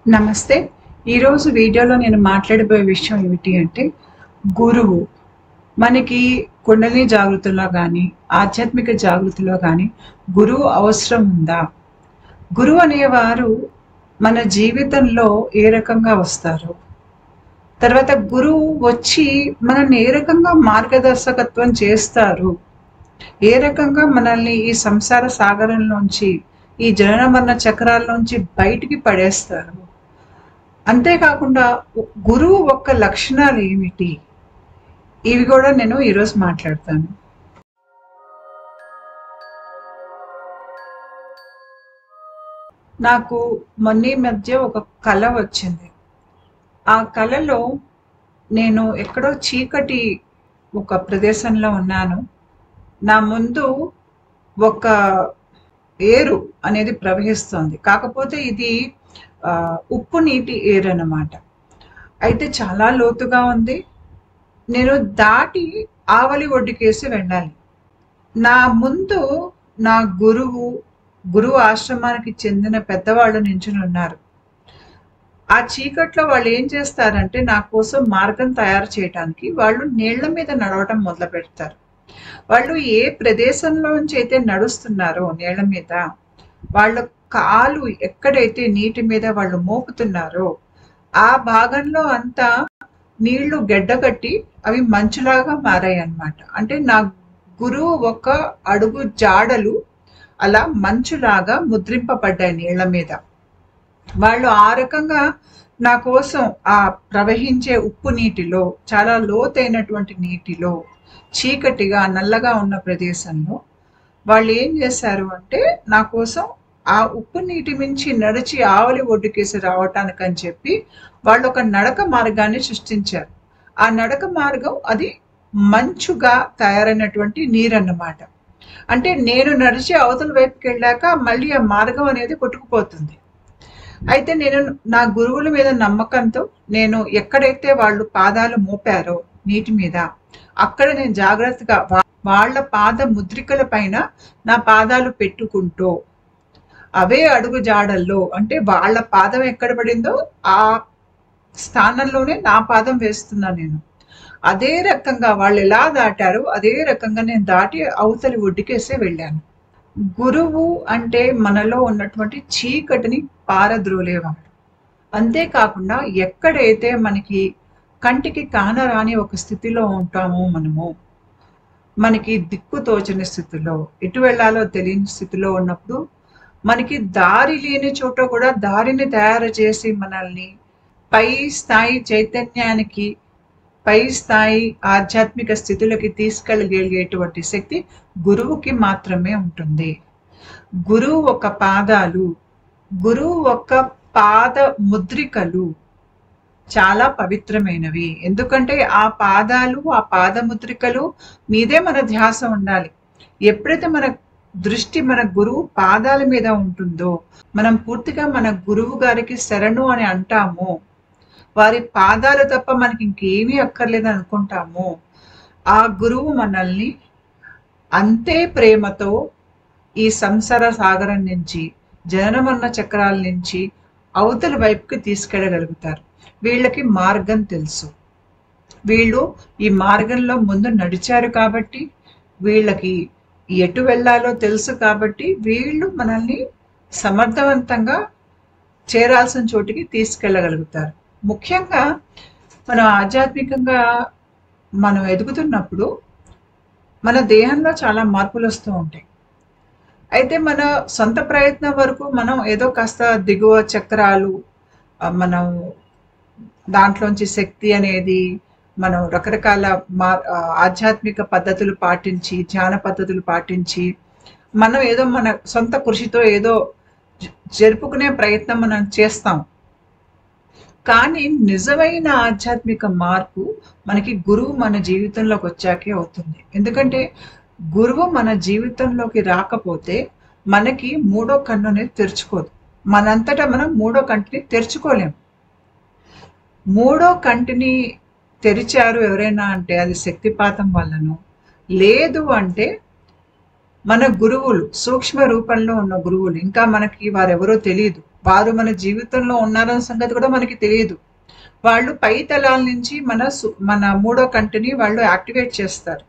నమస్తే. ఈరోజు వీడియోలో నేను మాట్లాడబోయే విషయం ఏమిటి అంటే, గురువు. మనకి కుండలిని జాగృతిలో గానీ, ఆధ్యాత్మిక జాగృతిలో గానీ గురువు అవసరం ఉందా? గురువు అనేవారు మన జీవితంలో ఏ రకంగా వస్తారు? తర్వాత గురువు వచ్చి మనల్ని ఏ రకంగా మార్గదర్శకత్వం చేస్తారు? ఏ రకంగా మనల్ని ఈ సంసార సాగరంలోంచి, ఈ జనన మరణ చక్రాల్లోంచి బయటికి పడేస్తారు? అంతేకాకుండా గురువు యొక్క లక్షణాలు ఏమిటి? ఇవి కూడా నేను ఈరోజు మాట్లాడతాను. నాకు మొన్న మధ్య ఒక కల వచ్చింది. ఆ కలలో నేను ఎక్కడో చీకటి ఒక ప్రదేశంలో ఉన్నాను. నా ముందు ఒక ఏరు అనేది ప్రవహిస్తుంది. కాకపోతే ఇది ఉప్పు నీటి ఏరు అన్నమాట. అయితే చాలా లోతుగా ఉంది. నేను దాటి ఆవలి ఒడ్డుకేసి వెళ్ళాలి. నా ముందు నా గురువు ఆశ్రమానికి చెందిన పెద్దవాళ్ళు నించుని ఉన్నారు. ఆ చీకట్లో వాళ్ళు ఏం చేస్తారంటే, నా కోసం మార్గం తయారు చేయడానికి వాళ్ళు నీళ్ల మీద నడవటం మొదలు పెడతారు. వాళ్ళు ఏ ప్రదేశంలోంచి అయితే నడుస్తున్నారో నీళ్ల మీద, వాళ్ళ కాలు ఎక్కడైతే నీటి మీద వాళ్ళు మోపుతున్నారో ఆ భాగంలో అంతా నీళ్లు గెడ్డగట్టి అవి మంచులాగా మారాయి అన్నమాట. అంటే నా గురువు ఒక అడుగు జాడలు అలా మంచులాగా ముద్రింపబడ్డాయి నీళ్ల మీద. వాళ్ళు ఆ రకంగా నా కోసం ఆ ప్రవహించే ఉప్పు నీటిలో, చాలా లోతైనటువంటి నీటిలో, చీకటిగా నల్లగా ఉన్న ప్రదేశంలో వాళ్ళు ఏం చేశారు అంటే, నా కోసం ఆ ఉప్పు నీటి మించి నడిచి ఆవలి ఒడ్డుకేసి రావటానికని చెప్పి వాళ్ళు ఒక నడక మార్గాన్ని సృష్టించారు. ఆ నడక మార్గం అది మంచుగా తయారైనటువంటి నీరన్నమాట. అంటే నేను నడిచి అవతల వైపుకి వెళ్ళాక మళ్ళీ ఆ మార్గం అనేది కొట్టుకుపోతుంది. అయితే నేను నా గురువుల మీద నమ్మకంతో నేను ఎక్కడైతే వాళ్ళు పాదాలు మోపారో నీటి మీద, అక్కడ నేను జాగ్రత్తగా వాళ్ళ పాద ముద్రికల పైన నా పాదాలు పెట్టుకుంటూ, అవే అడుగు జాడల్లో, అంటే వాళ్ళ పాదం ఎక్కడ పడిందో ఆ స్థానంలోనే నా పాదం వేస్తున్నా నేను. అదే రకంగా వాళ్ళు ఎలా దాటారో అదే రకంగా నేను దాటి అవతలి ఒడ్డుకేసే వెళ్ళాను. గురువు అంటే మనలో ఉన్నటువంటి చీకటిని పారద్రోలేవాడు. అంతేకాకుండా ఎక్కడైతే మనకి కంటికి కానరాని ఒక స్థితిలో ఉంటామో మనకి దిక్కు తోచని స్థితిలో, ఎటు వెళ్ళాలో తెలియని స్థితిలో ఉన్నప్పుడు, మనకి దారి లేని చోట కూడా దారిని తయారు చేసి మనల్ని పై స్థాయి చైతన్యానికి, పై స్థాయి ఆధ్యాత్మిక స్థితులకి తీసుకెళ్ళగలిగేటువంటి శక్తి గురువుకి మాత్రమే ఉంటుంది. గురువు ఒక పాదాలు, గురువు ఒక పాద ముద్రికలు చాలా పవిత్రమైనవి. ఎందుకంటే ఆ పాదాలు, ఆ పాద ముద్రికలు మీదే మన ధ్యాస ఉండాలి. ఎప్పుడైతే మన దృష్టి మన గురువు పాదాల మీద ఉంటుందో, మనం పూర్తిగా మన గురువు గారికి శరణు అని అంటామో, వారి పాదాలు తప్ప మనకి ఇంకేమీ అక్కర్లేదు అనుకుంటామో, ఆ గురువు మనల్ని అంతే ప్రేమతో ఈ సంసార సాగరం నుంచి, జనన మరణ చక్రాల నుంచి అవతల వైపుకి తీసుకెళ్ళగలుగుతారు. వీళ్ళకి మార్గం తెలుసు. వీళ్ళు ఈ మార్గంలో ముందు నడిచారు కాబట్టి, వీళ్ళకి ఎటు వెళ్ళాలో తెలుసు కాబట్టి, వీళ్ళు మనల్ని సమర్థవంతంగా చేరాల్సిన చోటికి తీసుకెళ్ళగలుగుతారు. ముఖ్యంగా మనం ఆధ్యాత్మికంగా మనం ఎదుగుతున్నప్పుడు మన దేహంలో చాలా మార్పులు వస్తూ ఉంటాయి. అయితే మన సొంత ప్రయత్నం వరకు మనం ఏదో కాస్త దిగువ చక్రాలు, మనం దాంట్లోంచి శక్తి అనేది, మనం రకరకాల ఆధ్యాత్మిక పద్ధతులు పాటించి, ధ్యాన పద్ధతులు పాటించి, మనం ఏదో మన సొంత కృషితో ఏదో జరుపుకునే ప్రయత్నం మనం చేస్తాం. కానీ నిజమైన ఆధ్యాత్మిక మార్పు మనకి గురువు మన జీవితంలోకి వచ్చాకే అవుతుంది. ఎందుకంటే గురువు మన జీవితంలోకి రాకపోతే మనకి మూడో కన్ను అనేది తెరుచుకోదు. మనంతటా మనం మూడో కంటిని తెరుచుకోలేము. మూడో కంటిని తెరిచారు ఎవరైనా అంటే అది శక్తిపాతం వల్లనో, లేదు అంటే మన గురువులు సూక్ష్మ రూపంలో ఉన్న గురువులు ఇంకా మనకి వారెవరో తెలియదు. వారు మన జీవితంలో ఉన్నారన్న సంగతి కూడా మనకి తెలియదు. వాళ్ళు పై తలాల నుంచి మన మూడో కంటిని వాళ్ళు యాక్టివేట్ చేస్తారు.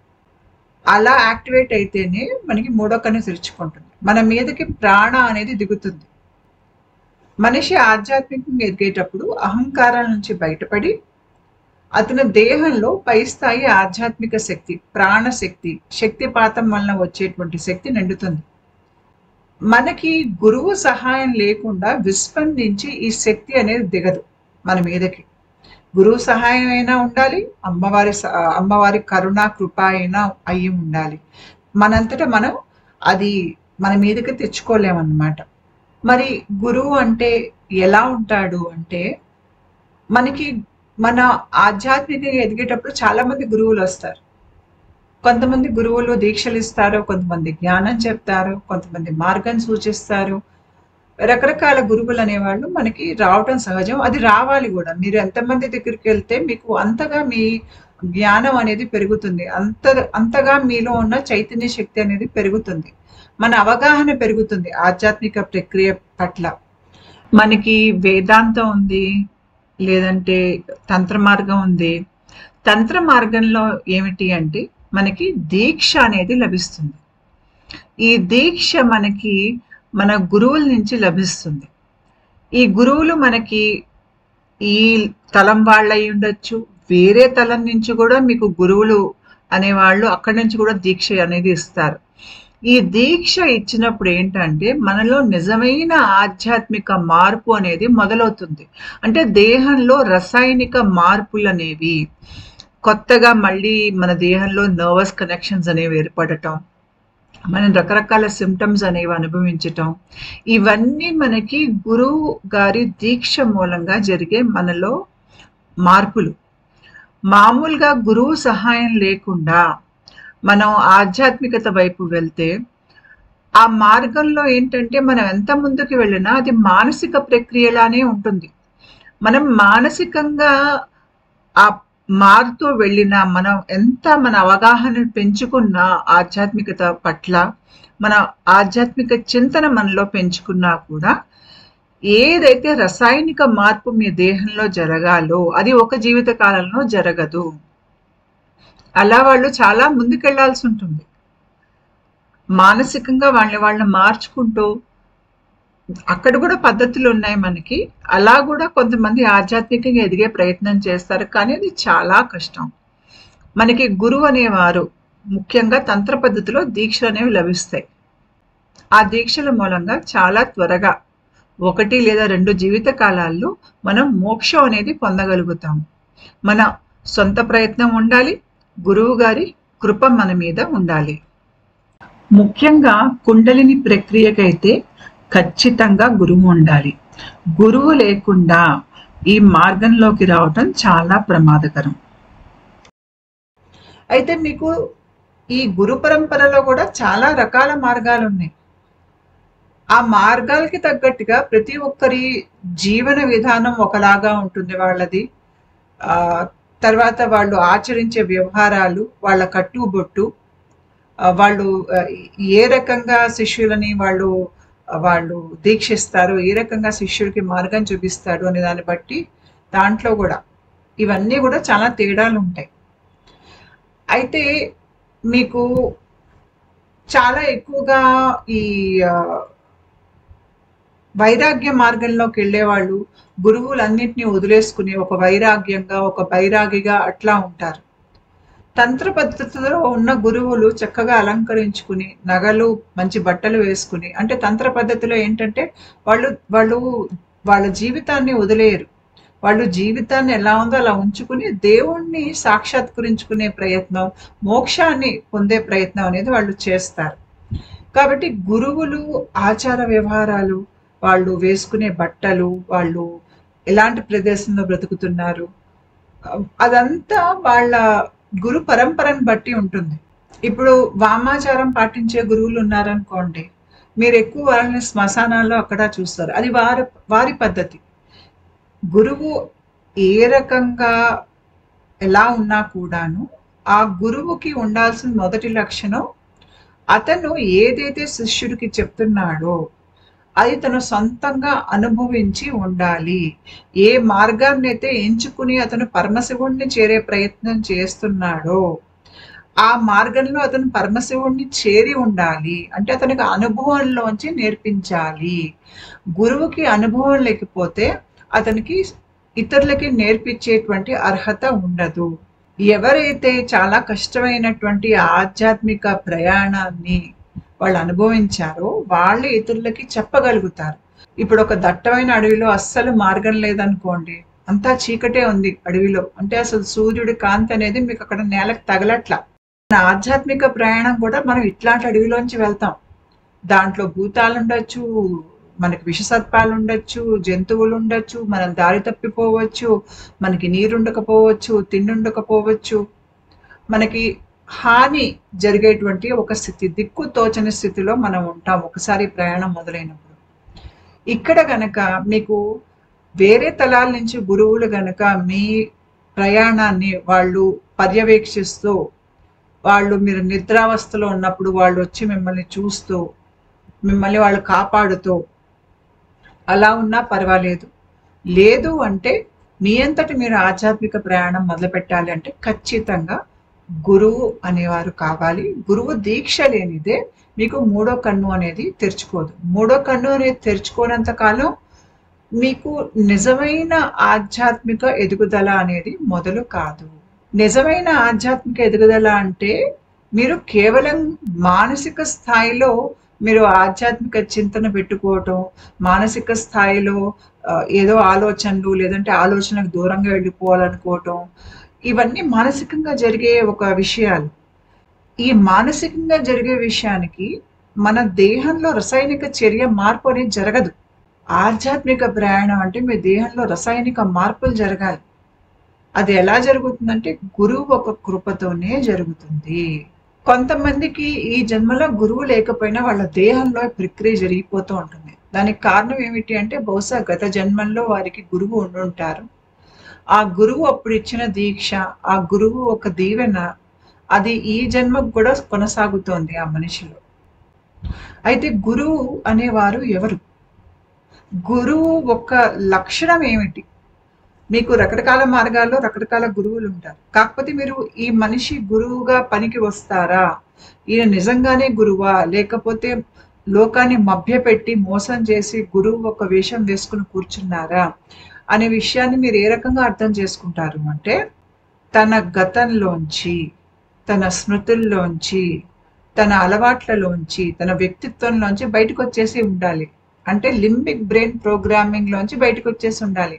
అలా యాక్టివేట్ అయితేనే మనకి మూడో కన్ను తెరుచుకుంటుంది. మన మీదకి ప్రాణ అనేది దిగుతుంది. మనిషి ఆధ్యాత్మికంగా ఎదిగేటప్పుడు అహంకారాల నుంచి బయటపడి అతని దేహంలో పై స్థాయి ఆధ్యాత్మిక శక్తి, ప్రాణశక్తి, శక్తిపాతం వలన వచ్చేటువంటి శక్తి నిండుతుంది. మనకి గురువు సహాయం లేకుండా విస్పందించి ఈ శక్తి అనేది దిగదు మన మీదకి. గురువు సహాయం అయినా ఉండాలి, అమ్మవారి కరుణ కృప అయినా అయ్యి ఉండాలి. మనంతటా మనం అది మన మీదకి తెచ్చుకోలేమన్నమాట. మరి గురువు అంటే ఎలా ఉంటాడు అంటే, మనకి మన ఆధ్యాత్మికంగా ఎదిగేటప్పుడు చాలా మంది గురువులు వస్తారు. కొంతమంది గురువులు దీక్షలు ఇస్తారు, కొంతమంది జ్ఞానం చెప్తారు, కొంతమంది మార్గం సూచిస్తారు. రకరకాల గురువులు అనేవాళ్ళు మనకి రావటం సహజం. అది రావాలి కూడా. మీరు ఎంతమంది దగ్గరికి వెళ్తే మీకు అంతగా మీ జ్ఞానం అనేది పెరుగుతుంది, అంతగా మీలో ఉన్న చైతన్య శక్తి అనేది పెరుగుతుంది, మన అవగాహన పెరుగుతుంది ఆధ్యాత్మిక ప్రక్రియ పట్ల. మనకి వేదాంతం ఉంది, లేదంటే తంత్ర మార్గం ఉంది. తంత్ర మార్గంలో ఏమిటి అంటే మనకి దీక్ష అనేది లభిస్తుంది. ఈ దీక్ష మనకి మన గురువుల నుంచి లభిస్తుంది. ఈ గురువులు మనకి ఈ తలం వాళ్ళు అయి ఉండొచ్చు, వేరే తలం నుంచి కూడా మీకు గురువులు అనేవాళ్ళు అక్కడి నుంచి కూడా దీక్ష అనేది ఇస్తారు. ఈ దీక్ష ఇచ్చినప్పుడు ఏంటంటే మనలో నిజమైన ఆధ్యాత్మిక మార్పు అనేది మొదలవుతుంది. అంటే దేహంలో రసాయనిక మార్పులు అనేవి కొత్తగా మళ్ళీ మన దేహంలో నర్వస్ కనెక్షన్స్ అనేవి ఏర్పడటం, మనం రకరకాల సిమ్టమ్స్ అనేవి అనుభవించటం, ఇవన్నీ మనకి గురువు గారి దీక్ష మూలంగా జరిగే మనలో మార్పులు. మామూలుగా గురువు సహాయం లేకుండా మనం ఆధ్యాత్మికత వైపు వెళ్తే ఆ మార్గంలో ఏంటంటే మనం ఎంత ముందుకు వెళ్ళినా అది మానసిక ప్రక్రియలానే ఉంటుంది. మనం మానసికంగా ఆ మారుతూ వెళ్ళినా, మనం ఎంత మన అవగాహన పెంచుకున్నా ఆధ్యాత్మికత పట్ల, మన ఆధ్యాత్మిక చింతన మనలో పెంచుకున్నా కూడా ఏదైతే రసాయనిక మార్పు మీ దేహంలో జరగాలో అది ఒక జీవిత కాలంలో జరగదు. అలా వాళ్ళు చాలా ముందుకెళ్లాల్సి ఉంటుంది. మానసికంగా వాళ్ళని మార్చుకుంటూ, అక్కడ కూడా పద్ధతులు ఉన్నాయి మనకి. అలా కూడా కొంతమంది ఆధ్యాత్మికంగా ఎదిగే ప్రయత్నం చేస్తారు, కానీ అది చాలా కష్టం. మనకి గురువు అనేవారు ముఖ్యంగా తంత్ర పద్ధతిలో దీక్షలు అనేవి లభిస్తాయి. ఆ దీక్షల మూలంగా చాలా త్వరగా 1 లేదా 2 జీవిత కాలాల్లో మనం మోక్షం అనేది పొందగలుగుతాము. మన సొంత ప్రయత్నం ఉండాలి, గురువు గారి కృప మన మీద ఉండాలి. ముఖ్యంగా కుండలిని ప్రక్రియకైతే ఖచ్చితంగా గురువు ఉండాలి. గురువు లేకుండా ఈ మార్గంలోకి రావటం చాలా ప్రమాదకరం. అయితే మీకు ఈ గురు పరంపరలో కూడా చాలా రకాల మార్గాలు ఉన్నాయి. ఆ మార్గాలకి తగ్గట్టుగా ప్రతి ఒక్కరి జీవన విధానం ఒకలాగా ఉంటుంది వాళ్ళది. తర్వాత వాళ్ళు ఆచరించే వ్యవహారాలు, వాళ్ళ కట్టుబొట్టు, వాళ్ళు ఏ రకంగా శిష్యులని వాళ్ళు దీక్షిస్తారు, ఏ రకంగా శిష్యుడికి మార్గం చూపిస్తాడు అనే దాన్ని బట్టి దాంట్లో కూడా ఇవన్నీ కూడా చాలా తేడాలు ఉంటాయి. అయితే మీకు చాలా ఎక్కువగా ఈ వైరాగ్య మార్గంలోకి వెళ్ళేవాళ్ళు గురువులన్నింటినీ వదిలేసుకుని ఒక వైరాగ్యంగా, ఒక బైరాగిగా అట్లా ఉంటారు. తంత్ర పద్ధతిలో ఉన్న గురువులు చక్కగా అలంకరించుకుని, నగలు, మంచి బట్టలు వేసుకుని, అంటే తంత్ర పద్ధతిలో ఏంటంటే వాళ్ళు వాళ్ళ జీవితాన్ని వదిలేయరు. వాళ్ళు జీవితాన్ని ఎలా ఉందో అలా ఉంచుకుని దేవుణ్ణి సాక్షాత్కరించుకునే ప్రయత్నం, మోక్షాన్ని పొందే ప్రయత్నం అనేది వాళ్ళు చేస్తారు. కాబట్టి గురువులు ఆచార వ్యవహారాలు, వాళ్ళు వేసుకునే బట్టలు, వాళ్ళు ఎలాంటి ప్రదేశంలో బ్రతుకుతున్నారు, అదంతా వాళ్ళ గురు పరంపరను బట్టి ఉంటుంది. ఇప్పుడు వామాచారం పాటించే గురువులు ఉన్నారనుకోండి, మీరు ఎక్కువ వాళ్ళని శ్మశానాల్లో అక్కడ చూస్తారు. అది వారి పద్ధతి. గురువు ఏ రకంగా ఎలా ఉన్నా కూడాను ఆ గురువుకి ఉండాల్సిన మొదటి లక్షణం అతను ఏదైతే శిష్యుడికి చెప్తున్నాడో అది తను సొంతంగా అనుభవించి ఉండాలి. ఏ మార్గాన్నైతే ఎంచుకుని అతను పరమశివుడిని చేరే ప్రయత్నం చేస్తున్నాడో ఆ మార్గంలో అతను పరమశివుడిని చేరి ఉండాలి. అంటే అతనికి అనుభవంలోంచి నేర్పించాలి. గురువుకి అనుభవం లేకపోతే అతనికి ఇతరులకి నేర్పించేటువంటి అర్హత ఉండదు. ఎవరైతే చాలా కష్టమైనటువంటి ఆధ్యాత్మిక ప్రయాణాన్ని వాళ్ళు అనుభవించారో వాళ్ళే ఇతరులకి చెప్పగలుగుతారు. ఇప్పుడు ఒక దట్టమైన అడవిలో అస్సలు మార్గం లేదనుకోండి, అంతా చీకటే ఉంది అడవిలో, అంటే అసలు సూర్యుడి కాంతి అనేది మీకు అక్కడ నేలకు తగలట్లా. మన ఆధ్యాత్మిక ప్రయాణం కూడా మనం ఇట్లాంటి అడవిలోంచి వెళ్తాం. దాంట్లో భూతాలు ఉండొచ్చు, మనకి విషసర్పాలు ఉండొచ్చు, జంతువులు ఉండొచ్చు, మనం దారి తప్పిపోవచ్చు, మనకి నీరు ఉండకపోవచ్చు, తిండి ఉండకపోవచ్చు, మనకి హాని జరిగేటువంటి ఒక స్థితి, దిక్కు తోచని స్థితిలో మనం ఉంటాం ఒకసారి ప్రయాణం మొదలైనప్పుడు. ఇక్కడ గనక మీకు వేరే తలాల నుంచి గురువులు గనక మీ ప్రయాణాన్ని వాళ్ళు పర్యవేక్షిస్తూ, వాళ్ళు మీరు నిద్రావస్థలో ఉన్నప్పుడు వాళ్ళు వచ్చి మిమ్మల్ని చూస్తూ, మిమ్మల్ని వాళ్ళు కాపాడుతూ అలా ఉన్నా పర్వాలేదు. లేదు అంటే మీ అంతటి మీరు ఆధ్యాత్మిక ప్రయాణం మొదలు పెట్టాలి అంటే ఖచ్చితంగా గురువు అనేవారు కావాలి. గురువు దీక్ష లేనిదే మీకు మూడో కన్ను అనేది తెరుచుకోదు. మూడో కన్ను అనేది తెరుచుకోనంత కాలం మీకు నిజమైన ఆధ్యాత్మిక ఎదుగుదల అనేది మొదలు కాదు. నిజమైన ఆధ్యాత్మిక ఎదుగుదల అంటే మీరు కేవలం మానసిక స్థాయిలో మీరు ఆధ్యాత్మిక చింతన పెట్టుకోవటం, మానసిక స్థాయిలో ఏదో ఆలోచనలు లేదంటే ఆలోచనలకు దూరంగా వెళ్ళిపోవాలనుకోవటం, ఇవన్నీ మానసికంగా జరిగే ఒక విషయాలు. ఈ మానసికంగా జరిగే విషయానికి మన దేహంలో రసాయనిక చర్య మార్పు అనేది జరగదు. ఆధ్యాత్మిక ప్రయాణం అంటే మీ దేహంలో రసాయనిక మార్పులు జరగాలి. అది ఎలా జరుగుతుందంటే గురువు ఒక కృపతోనే జరుగుతుంది. కొంతమందికి ఈ జన్మలో గురువు లేకపోయినా వాళ్ళ దేహంలో ప్రక్రియ జరిగిపోతూ ఉంటుంది. దానికి కారణం ఏమిటి అంటే బహుశా గత జన్మల్లో వారికి గురువు ఉండుంటారు. ఆ గురువు అప్పుడు ఇచ్చిన దీక్ష, ఆ గురువు ఒక దీవెన, అది ఈ జన్మకు కూడా కొనసాగుతోంది ఆ మనిషిలో. అయితే గురువు అనేవారు ఎవరు? గురువు ఒక లక్షణం ఏమిటి? మీకు రకరకాల మార్గాల్లో రకరకాల గురువులు ఉంటారు. కాకపోతే మీరు ఈ మనిషి గురువుగా పనికి వస్తారా, ఈయన నిజంగానే గురువా, లేకపోతే లోకాన్ని మభ్యపెట్టి మోసం చేసి గురువు ఒక వేషం వేసుకుని కూర్చున్నారా అనే విషయాన్ని మీరు ఏ రకంగా అర్థం చేసుకుంటారు అంటే, తన గతంలోంచి, తన స్మృతుల్లోంచి, తన అలవాట్లలోంచి, తన వ్యక్తిత్వంలోంచి బయటకు వచ్చేసి ఉండాలి. అంటే లింబిక్ బ్రెయిన్ ప్రోగ్రామింగ్ లోంచి బయటకు వచ్చేసి ఉండాలి.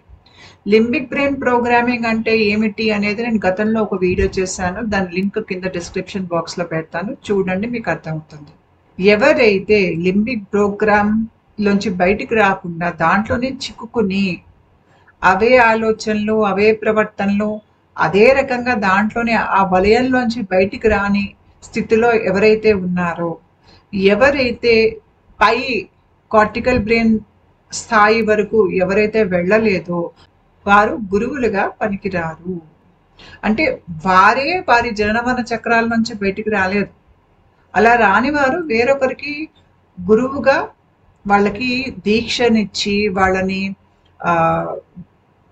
లింబిక్ బ్రెయిన్ ప్రోగ్రామింగ్ అంటే ఏమిటి అనేది నేను గతంలో ఒక వీడియో చేశాను. దాని లింక్ కింద డిస్క్రిప్షన్ బాక్స్ లో పెడతాను, చూడండి, మీకు అర్థమవుతుంది. ఎవరైతే లింబిక్ ప్రోగ్రామ్ లోంచి బయటికి రాకుండా దాంట్లోనే చిక్కుకుని అవే ఆలోచనలు, అవే ప్రవర్తనలు, అదే రకంగా దాంట్లోనే ఆ వలయంలోంచి బయటికి రాని స్థితిలో ఎవరైతే ఉన్నారో, ఎవరైతే పై కార్టికల్ బ్రెయిన్ స్థాయి వరకు ఎవరైతే వెళ్ళలేదో వారు గురువులుగా పనికిరారు. అంటే వారే వారి జననమరణ చక్రాల నుంచి బయటికి రాలేదు. అలా రాని వారు వేరొకరికి గురువుగా వాళ్ళకి దీక్షనిచ్చి వాళ్ళని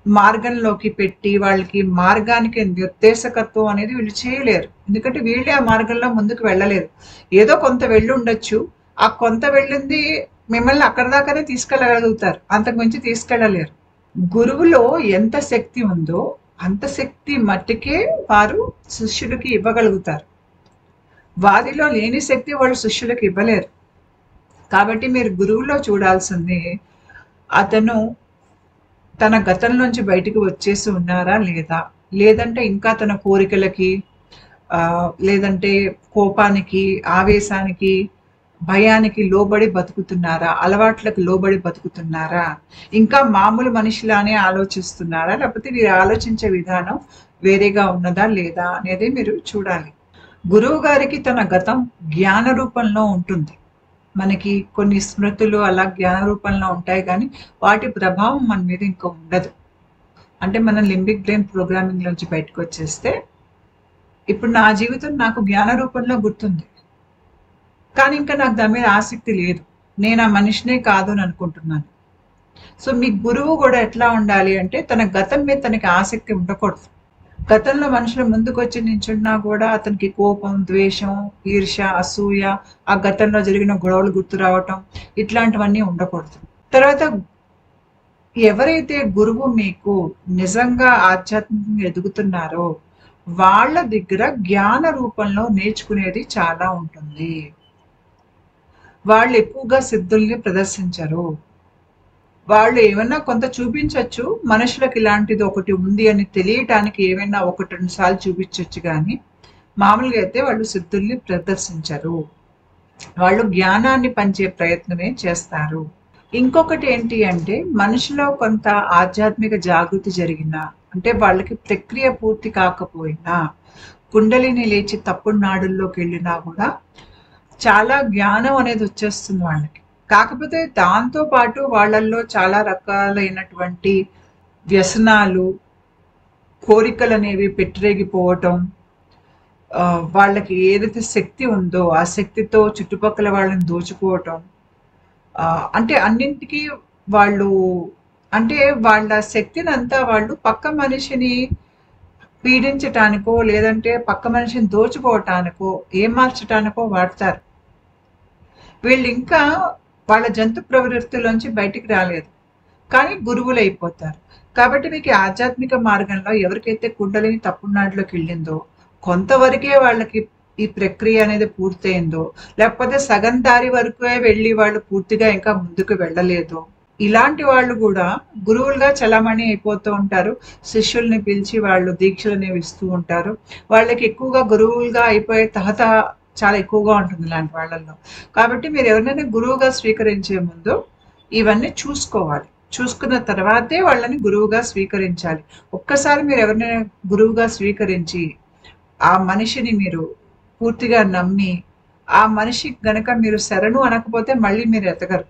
మార్గంలోకి పెట్టి వాళ్ళకి మార్గానికి నిర్దేశకత్వం అనేది వీళ్ళు చేయలేరు. ఎందుకంటే వీళ్ళే ఆ మార్గంలో ముందుకు వెళ్ళలేరు. ఏదో కొంత వెళ్ళి ఉండొచ్చు, ఆ కొంత వెళ్ళింది మిమ్మల్ని అక్కడ దాకానే తీసుకెళ్ళగలుగుతారు, అంతకు మించి తీసుకెళ్ళలేరు. గురువులో ఎంత శక్తి ఉందో అంత శక్తి మట్టికే వారు శిష్యుడికి ఇవ్వగలుగుతారు. వారిలో లేని శక్తి వాళ్ళు శిష్యులకు ఇవ్వలేరు. కాబట్టి మీరు గురువులో చూడాల్సింది అతను తన గతంలోంచి బయటికి వచ్చేసి ఉన్నారా లేదా, లేదంటే ఇంకా తన కోరికలకి లేదంటే కోపానికి, ఆవేశానికి, భయానికి లోబడి బతుకుతున్నారా, అలవాట్లకు లోబడి బతుకుతున్నారా, ఇంకా మామూలు మనిషిలానే ఆలోచిస్తున్నారా, లేకపోతే వీరు ఆలోచించే విధానం వేరేగా ఉన్నదా లేదా అనేది మీరు చూడాలి. గురువు గారికి తన గతం జ్ఞాన రూపంలో ఉంటుంది. మనకి కొన్ని స్మృతులు అలా జ్ఞాన రూపంలో ఉంటాయి, కానీ వాటి ప్రభావం మన మీద ఇంకా ఉండదు. అంటే మనం లింబిక్ బ్రెయిన్ ప్రోగ్రామింగ్ నుంచి బయటకు వచ్చేస్తే ఇప్పుడు నా జీవితం నాకు జ్ఞాన రూపంలో గుర్తుంది, కానీ ఇంకా నాకు దాని మీద ఆసక్తి లేదు. నేను ఆ మనిషినే కాదు అని అనుకుంటున్నాను. సో మీ గురువు కూడా ఎట్లా ఉండాలి అంటే తన గతం మీద తనకి ఆసక్తి ఉండకూడదు. గతంలో మనుషులు ముందుకొచ్చి నించున్నా కూడా అతనికి కోపం, ద్వేషం, ఈర్ష్య, అసూయ, ఆ గతంలో జరిగిన గొడవలు గుర్తు రావటం ఇట్లాంటివన్నీ ఉండకూడదు. తర్వాత ఎవరైతే గురువు మీకు నిజంగా ఆధ్యాత్మికంగా ఎదుగుతున్నారో వాళ్ళ దగ్గర జ్ఞాన రూపంలో నేర్చుకునేది చాలా ఉంటుంది. వాళ్ళు ఎక్కువగా సిద్ధుల్ని ప్రదర్శించరు. వాళ్ళు ఏమన్నా కొంత చూపించొచ్చు. మనుషులకు ఇలాంటిది ఒకటి ఉంది అని తెలియటానికి ఏమైనా 1, 2 సార్లు చూపించొచ్చు గానీ, మామూలుగా అయితే వాళ్ళు సిద్ధుల్ని ప్రదర్శించరు. వాళ్ళు జ్ఞానాన్ని పంచే ప్రయత్నమే చేస్తారు. ఇంకొకటి ఏంటి అంటే మనిషిలో కొంత ఆధ్యాత్మిక జాగృతి జరిగినా, అంటే వాళ్ళకి ప్రక్రియ పూర్తి కాకపోయినా, కుండలిని లేచి తప్పుడు నాడుల్లోకి వెళ్ళినా కూడా చాలా జ్ఞానం అనేది వచ్చేస్తుంది వాళ్ళకి. కాకపోతే దాంతో పాటు వాళ్ళల్లో చాలా రకాలైనటువంటి వ్యసనాలు, కోరికలు అనేవి పెట్టిరేగిపోవటం, వాళ్ళకి ఏదైతే శక్తి ఉందో ఆ శక్తితో చుట్టుపక్కల వాళ్ళని దోచుకోవటం, అంటే అన్నింటికి వాళ్ళు అంటే వాళ్ళ శక్తిని అంతా వాళ్ళు పక్క మనిషిని పీడించటానికో లేదంటే పక్క మనిషిని దోచుకోవటానికో ఏమార్చటానికో వాడతారు. వీళ్ళు ఇంకా వాళ్ళ జంతు ప్రవృత్తిలోంచి బయటికి రాలేదు, కానీ గురువులు అయిపోతారు. కాబట్టి మీకు ఆధ్యాత్మిక మార్గంలో ఎవరికైతే కుండలిని తప్పుడునాడులోకి వెళ్ళిందో కొంతవరకే వాళ్ళకి ఈ ప్రక్రియ అనేది పూర్తయిందో, లేకపోతే సగం దారి వరకే వెళ్ళి వాళ్ళు పూర్తిగా ఇంకా ముందుకు వెళ్ళలేదో, ఇలాంటి వాళ్ళు కూడా గురువులుగా చలామణి అయిపోతూ ఉంటారు. శిష్యుల్ని పిలిచి వాళ్ళు దీక్షలనేవి ఇస్తూ ఉంటారు. వాళ్ళకి ఎక్కువగా గురువులుగా అయిపోయే తహత చాలా ఎక్కువగా ఉంటుంది ఇలాంటి వాళ్ళల్లో. కాబట్టి మీరు ఎవరినైనా గురువుగా స్వీకరించే ముందు ఇవన్నీ చూసుకోవాలి. చూసుకున్న తర్వాతే వాళ్ళని గురువుగా స్వీకరించాలి. ఒక్కసారి మీరు ఎవరినైనా గురువుగా స్వీకరించి ఆ మనిషిని మీరు పూర్తిగా నమ్మి ఆ మనిషికి గనక మీరు శరణు అనకపోతే మళ్ళీ మీరు ఎతగరు.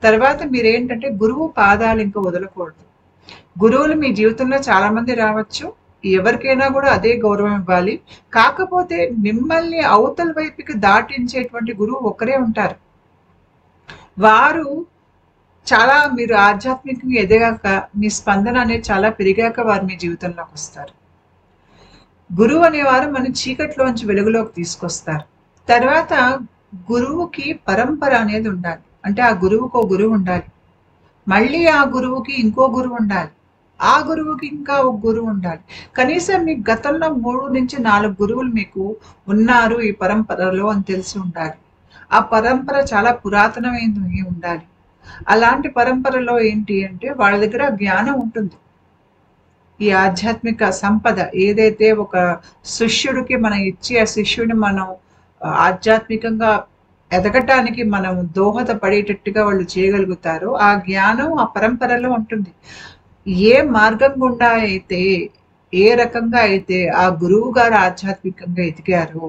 తర్వాత మీరేంటంటే గురువు పాదాలు ఇంకా వదలకూడదు. గురువులు మీ జీవితంలో చాలా మంది రావచ్చు. ఎవరికైనా కూడా అదే గౌరవం ఇవ్వాలి. కాకపోతే మిమ్మల్ని అవతల వైపుకి దాటించేటువంటి గురువు ఒకరే ఉంటారు. వారు చాలా మీరు ఆధ్యాత్మికంగా ఎదిగాక మీ స్పందన అనేది చాలా పెరిగాక వారు మీ జీవితంలోకి వస్తారు. గురువు అనేవారు మన చీకట్లోంచి వెలుగులోకి తీసుకొస్తారు. తర్వాత గురువుకి పరంపర అనేది ఉండాలి. అంటే ఆ గురువుకు ఒక గురువు ఉండాలి, మళ్ళీ ఆ గురువుకి ఇంకో గురువు ఉండాలి, ఆ గురువుకి ఇంకా ఒక గురువు ఉండాలి. కనీసం మీకు గతంలో 3 నుంచి 4 గురువులు మీకు ఉన్నారు ఈ పరంపరలో అని తెలిసి ఉండాలి. ఆ పరంపర చాలా పురాతనమైనది ఉండాలి. అలాంటి పరంపరలో ఏంటి అంటే వాళ్ళ దగ్గర జ్ఞానం ఉంటుంది. ఈ ఆధ్యాత్మిక సంపద ఏదైతే ఒక శిష్యుడికి మనం ఇచ్చి ఆ శిష్యుడిని మనం ఆధ్యాత్మికంగా ఎదగటానికి మనం దోహదపడేటట్టుగా వాళ్ళు చేయగలుగుతారో ఆ జ్ఞానం ఆ పరంపరలో ఉంటుంది. ఏ మార్గం గుండా అయితే ఏ రకంగా అయితే ఆ గురువు గారు ఆధ్యాత్మికంగా ఎదిగారో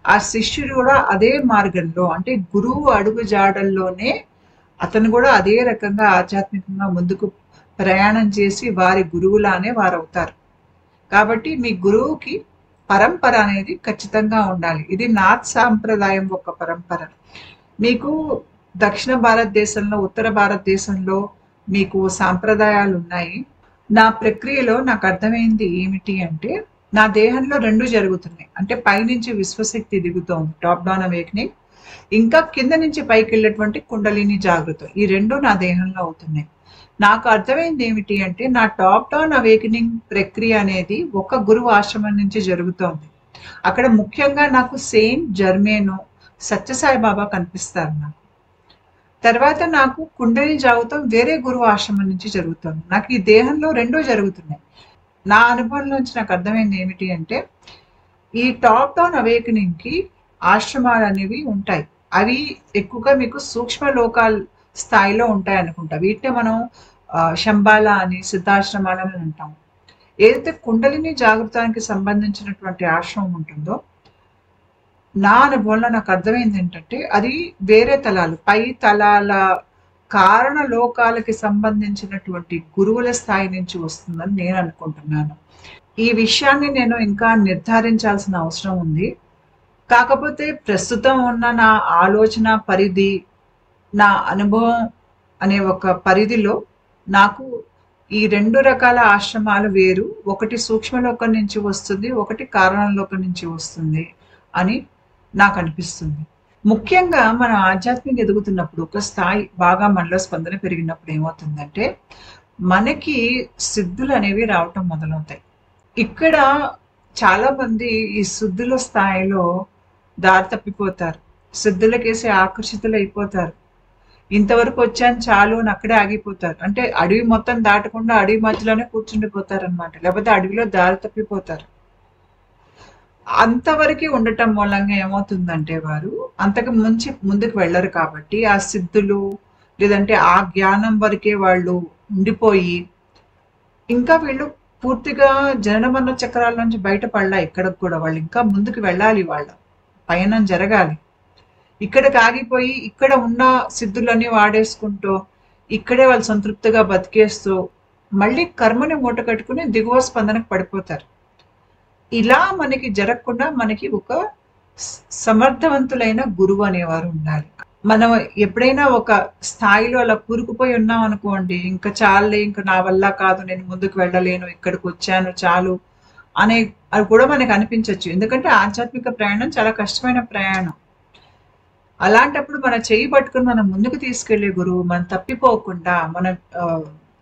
ఆ శిష్యుడు కూడా అదే మార్గంలో, అంటే గురువు అడుగు జాడల్లోనే అతను కూడా అదే రకంగా ఆధ్యాత్మికంగా ముందుకు ప్రయాణం చేసి వారి గురువులానే వారు అవుతారు. కాబట్టి మీ గురువుకి పరంపర అనేది ఖచ్చితంగా ఉండాలి. ఇది నార్త్ సాంప్రదాయం ఒక పరంపర. మీకు దక్షిణ భారతదేశంలో, ఉత్తర భారతదేశంలో మీకు సాంప్రదాయాలు ఉన్నాయి. నా ప్రక్రియలో నాకు అర్థమైంది ఏమిటి అంటే నా దేహంలో 2 జరుగుతున్నాయి. అంటే పైనుంచి విశ్వశక్తి దిగుతోంది, టాప్ డౌన్ అవేకనింగ్, ఇంకా కింద నుంచి పైకి వెళ్ళేటువంటి కుండలిని జాగృతం. ఈ 2 నా దేహంలో అవుతున్నాయి. నాకు అర్థమైంది ఏమిటి అంటే నా టాప్ డౌన్ అవేకనింగ్ ప్రక్రియ అనేది ఒక గురువు ఆశ్రమం నుంచి జరుగుతోంది. అక్కడ ముఖ్యంగా నాకు సెయింట్ జర్మేను, సత్యసాయి బాబా కనిపిస్తారు నాకు. తర్వాత నాకు కుండలిని జాగృతం వేరే గురువు ఆశ్రమం నుంచి జరుగుతుంది. నాకు ఈ దేహంలో 2 జరుగుతున్నాయి. నా అనుభవంలోంచి నాకు అర్థమైంది ఏమిటి అంటే ఈ టాప్ డౌన్ అవేకనింగ్ కి ఆశ్రమాలు అనేవి ఉంటాయి. అవి ఎక్కువగా మీకు సూక్ష్మ లోకాల స్థాయిలో ఉంటాయి అనుకుంటా. వీటినే మనం శంబాల అని, సిద్ధాశ్రమాలని అంటాం. ఏదైతే కుండలిని జాగృతానికి సంబంధించినటువంటి ఆశ్రమం ఉంటుందో నా అనుభవంలో నాకు అర్థమైంది ఏంటంటే అది వేరే తలాలు, పై తలాల కారణ లోకాలకి సంబంధించినటువంటి గురువుల స్థాయి నుంచి వస్తుందని నేను అనుకుంటున్నాను. ఈ విషయాన్ని నేను ఇంకా నిర్ధారించాల్సిన అవసరం ఉంది. కాకపోతే ప్రస్తుతం ఉన్న నా ఆలోచన పరిధి, నా అనుభవం అనే ఒక పరిధిలో నాకు ఈ 2 రకాల ఆశ్రమాలు వేరు. ఒకటి సూక్ష్మలోకం నుంచి వస్తుంది. ఒకటి కారణలోకం నుంచి వస్తుంది అని నాకనిపిస్తుంది. ముఖ్యంగా మనం ఆధ్యాత్మిక ఎదుగుతున్నప్పుడు ఒక స్థాయి బాగా మనలో స్పందన పెరిగినప్పుడు ఏమవుతుందంటే, మనకి సిద్ధులనేవి రావటం మొదలవుతాయి. ఇక్కడ చాలామంది ఈ సిద్ధుల స్థాయిలో దారి తప్పిపోతారు. సిద్ధులకేసి ఆకర్షితులైపోతారు. ఇంతవరకు వచ్చాను చాలు అని అక్కడే ఆగిపోతారు. అంటే అడవి మొత్తం దాటకుండా అడవి మధ్యలోనే కూర్చుండిపోతారనమాట. లేకపోతే అడవిలో దారి తప్పిపోతారు. అంతవరకు ఉండటం మూలంగా ఏమవుతుందంటే వారు అంతకు ముందుకు వెళ్ళరు కాబట్టి ఆ సిద్ధులు లేదంటే ఆ జ్ఞానం వరకే వాళ్ళు ఉండిపోయి ఇంకా వీళ్ళు పూర్తిగా జనన మరణ చక్రాల నుంచి బయటపడలా. ఇక్కడికి కూడా వాళ్ళు ఇంకా ముందుకు వెళ్ళాలి. వాళ్ళ పయనం జరగాలి. ఇక్కడికి ఆగిపోయి ఇక్కడ ఉన్న సిద్ధులన్నీ వాడేసుకుంటూ ఇక్కడే వాళ్ళు సంతృప్తిగా బతికేస్తూ మళ్ళీ కర్మని మూట కట్టుకుని దిగువ స్పందనకు పడిపోతారు. ఇలా మనకి జరగకుండా మనకి ఒక సమర్థవంతులైన గురువు అనేవారు ఉండాలి. మనం ఎప్పుడైనా ఒక స్థాయిలో అలా కూరుకుపోయి ఉన్నాం అనుకోండి, ఇంకా చాలే, ఇంకా నా వల్ల కాదు, నేను ముందుకు వెళ్ళలేను, ఇక్కడికి వచ్చాను చాలు అనే అది కూడా మనకు అనిపించవచ్చు. ఎందుకంటే ఆధ్యాత్మిక ప్రయాణం చాలా కష్టమైన ప్రయాణం. అలాంటప్పుడు మన చెయ్యి పట్టుకుని మనం ముందుకు తీసుకెళ్లే గురువు, మనం తప్పిపోకుండా, మన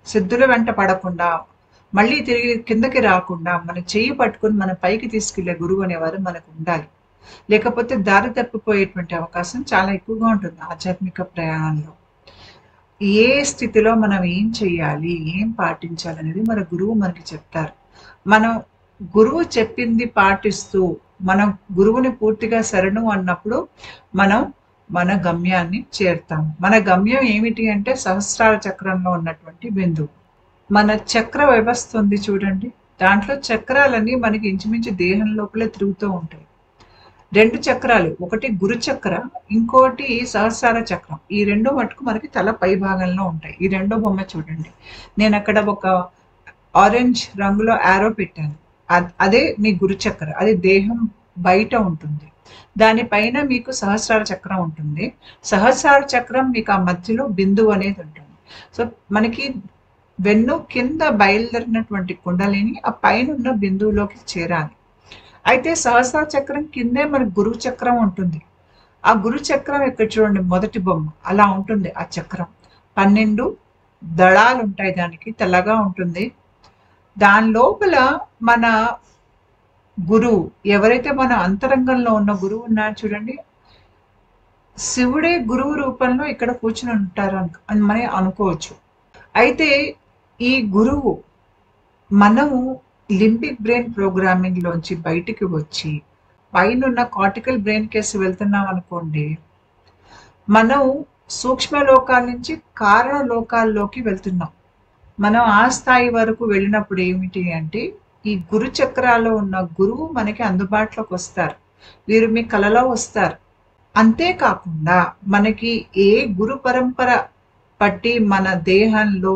సిద్ధుల వెంట పడకుండా, మళ్ళీ తిరిగి కిందకి రాకుండా మన చెయ్యి పట్టుకుని మన పైకి తీసుకెళ్లే గురువు అనేవారు మనకు ఉండాలి. లేకపోతే దారి తప్పిపోయేటువంటి అవకాశం చాలా ఎక్కువగా ఉంటుంది ఆధ్యాత్మిక ప్రయాణంలో. ఏ స్థితిలో మనం ఏం చెయ్యాలి, ఏం పాటించాలి అనేది మన గురువు మనకి చెప్తారు. మనం గురువు చెప్పింది పాటిస్తూ మనం గురువుని పూర్తిగా శరణు అన్నప్పుడు మనం మన గమ్యాన్ని చేరుతాము. మన గమ్యం ఏమిటి అంటే సహస్రార చక్రంలో ఉన్నటువంటి బిందువు. మన చక్ర వ్యవస్థ ఉంది చూడండి, దాంట్లో చక్రాలన్నీ మనకి ఇంచుమించు దేహం లోపలే తిరుగుతూ ఉంటాయి. 2 చక్రాలు, ఒకటి గురు చక్ర, ఇంకోటి సహస్రార చక్రం. ఈ 2 మటుకు మనకి తల పై భాగంలో ఉంటాయి. ఈ 2 బొమ్మ చూడండి, నేను అక్కడ ఒక ఆరెంజ్ రంగులో ఆరో పెట్టాను. అదే మీ గురు చక్ర. అది దేహం బయట ఉంటుంది. దానిపైన మీకు సహస్రార చక్రం ఉంటుంది. సహస్రార చక్రం మీకు ఆ మధ్యలో బిందువు అనేది ఉంటుంది. సో మనకి వెన్ను కింద బయలుదేరినటువంటి కుండలిని ఆ పైన ఉన్న బిందువులోకి చేరాలి. అయితే సహస్రార చక్రం కిందే మనకు గురు చక్రం ఉంటుంది. ఆ గురు చక్రం ఇక్కడ చూడండి, మొదటి బొమ్మ అలా ఉంటుంది. ఆ చక్రం 12 దళాలు ఉంటాయి, దానికి తెల్లగా ఉంటుంది. దాని లోపల మన గురువు, ఎవరైతే మన అంతరంగంలో ఉన్న గురువు ఉన్నారు చూడండి, శివుడే గురువు రూపంలో ఇక్కడ కూర్చుని ఉంటారు అని మనం అనుకోవచ్చు. అయితే ఈ గురువు మనము లింబిక్ బ్రెయిన్ ప్రోగ్రామింగ్ లోంచి బయటికి వచ్చి పైన కార్టికల్ బ్రెయిన్ కేసు వెళ్తున్నాం అనుకోండి, మనం సూక్ష్మ లోకాల నుంచి కారణ లోకాల్లోకి వెళ్తున్నాం. మనం ఆ స్థాయి వరకు వెళ్ళినప్పుడు ఏమిటి అంటే, ఈ గురు చక్రాల్లో ఉన్న గురువు మనకి అందుబాటులోకి వస్తారు. వీరు మీ కలలో వస్తారు. అంతేకాకుండా మనకి ఏ గురు పరంపర పట్టి మన దేహంలో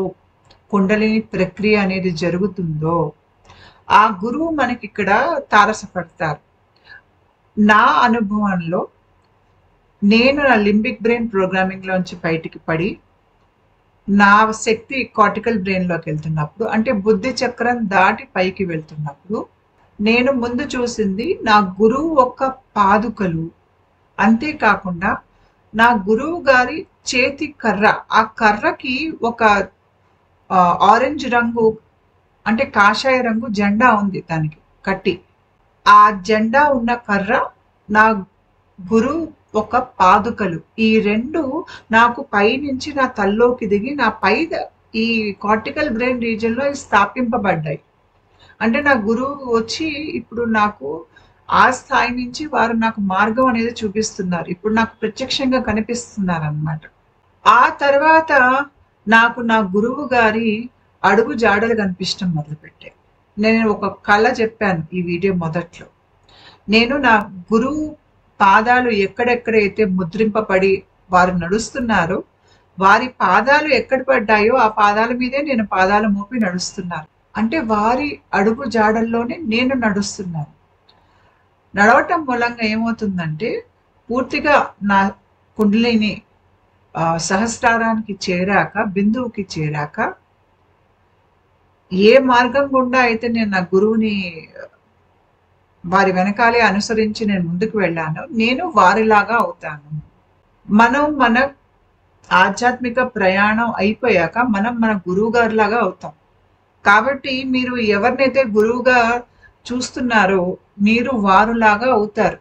కుండలిని ప్రక్రియ అనేది జరుగుతుందో ఆ గురువు మనకి ఇక్కడ తారసపడతారు. నా అనుభవంలో నేను నా లింబిక్ బ్రెయిన్ ప్రోగ్రామింగ్ లోంచి బయటికి పడి నా శక్తి కార్టికల్ బ్రెయిన్ లోకి వెళ్తున్నప్పుడు, అంటే బుద్ధి చక్రం దాటి పైకి వెళ్తున్నప్పుడు, నేను ముందు చూసింది నా గురువు యొక్క పాదుకలు. అంతేకాకుండా నా గురువు గారి చేతి కర్ర, ఆ కర్రకి ఒక ఆరెంజ్ రంగు అంటే కాషాయ రంగు జెండా ఉంది దానికి కట్టి. ఆ జెండా ఉన్న కర్ర నా గురువు ఒక పాదుకలు. ఈ 2 నాకు పైనుంచి నా తల్లోకి దిగి నా పై ఈ కార్టికల్ బ్రెయిన్ రీజియన్ లో స్థాపింపబడ్డాయి. అంటే నా గురువు వచ్చి ఇప్పుడు నాకు ఆ స్థాయి నుంచి వారు నాకు మార్గం అనేది చూపిస్తున్నారు. ఇప్పుడు నాకు ప్రత్యక్షంగా కనిపిస్తున్నారు అన్నమాట. ఆ తర్వాత నాకు నా గురువు గారి అడుగు జాడలు కనిపించడం మొదలుపెట్టాయి. నేను ఒక కళ చెప్పాను ఈ వీడియో మొదట్లో. నేను నా గురువు పాదాలు ఎక్కడెక్కడైతే ముద్రింపబడి వారు నడుస్తున్నారో, వారి పాదాలు ఎక్కడ పడ్డాయో ఆ పాదాల మీదే నేను పాదాలు మోపి నడుస్తున్నాను. అంటే వారి అడుగు జాడల్లోనే నేను నడుస్తున్నాను. నడవటం మూలంగా ఏమవుతుందంటే పూర్తిగా నా కుండలిని సహస్రారానికి చేరాక, బిందువుకి చేరాక, ఏ మార్గం గుండా అయితే నేను నా గురువుని వారి వెనకాలే అనుసరించి నేను ముందుకు వెళ్ళానో నేను వారిలాగా అవుతాను. మనం మన ఆధ్యాత్మిక ప్రయాణం అయిపోయాక మనం మన గురువు గారిలాగా అవుతాం. కాబట్టి మీరు ఎవరినైతే గురువుగా చూస్తున్నారో మీరు వారులాగా అవుతారు.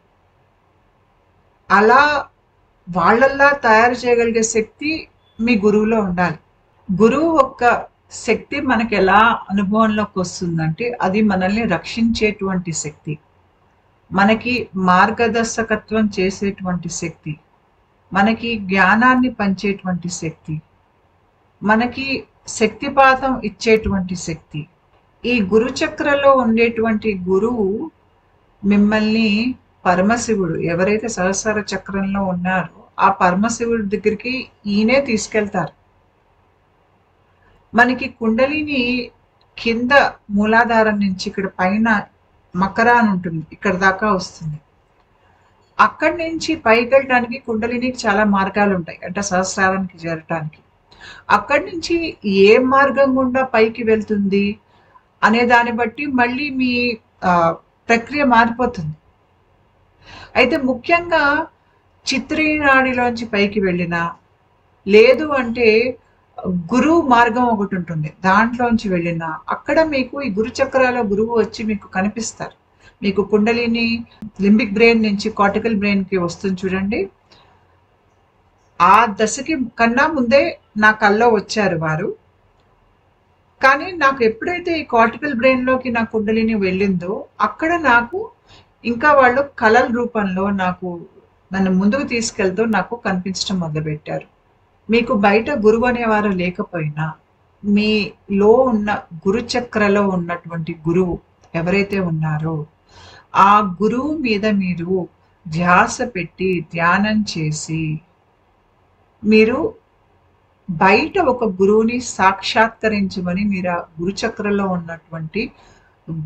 అలా వాళ్ళల్లా తయారు చేయగలిగే శక్తి మీ గురువులో ఉండాలి. గురువు యొక్క శక్తి మనకి ఎలా అనుభవంలోకి వస్తుందంటే అది మనల్ని రక్షించేటువంటి శక్తి, మనకి మార్గదర్శకత్వం చేసేటువంటి శక్తి, మనకి జ్ఞానాన్ని పంచేటువంటి శక్తి, మనకి శక్తిపాతం ఇచ్చేటువంటి శక్తి. ఈ గురుచక్రలో ఉండేటువంటి గురువు మిమ్మల్ని పరమశివుడు ఎవరైతే సహస్ర చక్రంలో ఉన్నారో ఆ పరమశివుడి దగ్గరికి ఈయనే తీసుకెళ్తారు. మనకి కుండలిని కింద మూలాధారం నుంచి ఇక్కడ పైన మకర అని ఉంటుంది, ఇక్కడ దాకా వస్తుంది. అక్కడి నుంచి పైకి వెళ్ళడానికి కుండలినికి చాలా మార్గాలు ఉంటాయి, అంటే సహస్రారానికి చేరటానికి. అక్కడి నుంచి ఏ మార్గం గుండా పైకి వెళ్తుంది అనే దాన్ని బట్టి మళ్ళీ మీ ప్రక్రియ మారిపోతుంది. అయితే ముఖ్యంగా చిత్రీ నాడిలోంచి పైకి వెళ్ళినా, లేదు అంటే గురువు మార్గం ఒకటి ఉంటుంది, దాంట్లోంచి వెళ్ళినా అక్కడ మీకు ఈ గురు చక్రాల గురువు వచ్చి మీకు కనిపిస్తారు. మీకు కుండలిని లింబిక్ బ్రెయిన్ నుంచి కార్టికల్ బ్రెయిన్కి వస్తుంది చూడండి. ఆ దశకి కన్నా ముందే నా కల్లో వచ్చారు వారు. కానీ నాకు ఎప్పుడైతే ఈ కార్టికల్ బ్రెయిన్లోకి నా కుండలిని వెళ్ళిందో అక్కడ నాకు ఇంకా వాళ్ళు కలల రూపంలో నన్ను ముందుకు తీసుకెళ్తూ నాకు కనిపించడం మొదలుపెట్టారు. మీకు బయట గురువు అనేవారు లేకపోయినా మీలో ఉన్న గురుచక్రలో ఉన్నటువంటి గురువు ఎవరైతే ఉన్నారో ఆ గురువు మీద మీరు ధ్యాస పెట్టి ధ్యానం చేసి మీరు బయట ఒక గురువుని సాక్షాత్కరించమని మీరు ఆ గురుచక్రలో ఉన్నటువంటి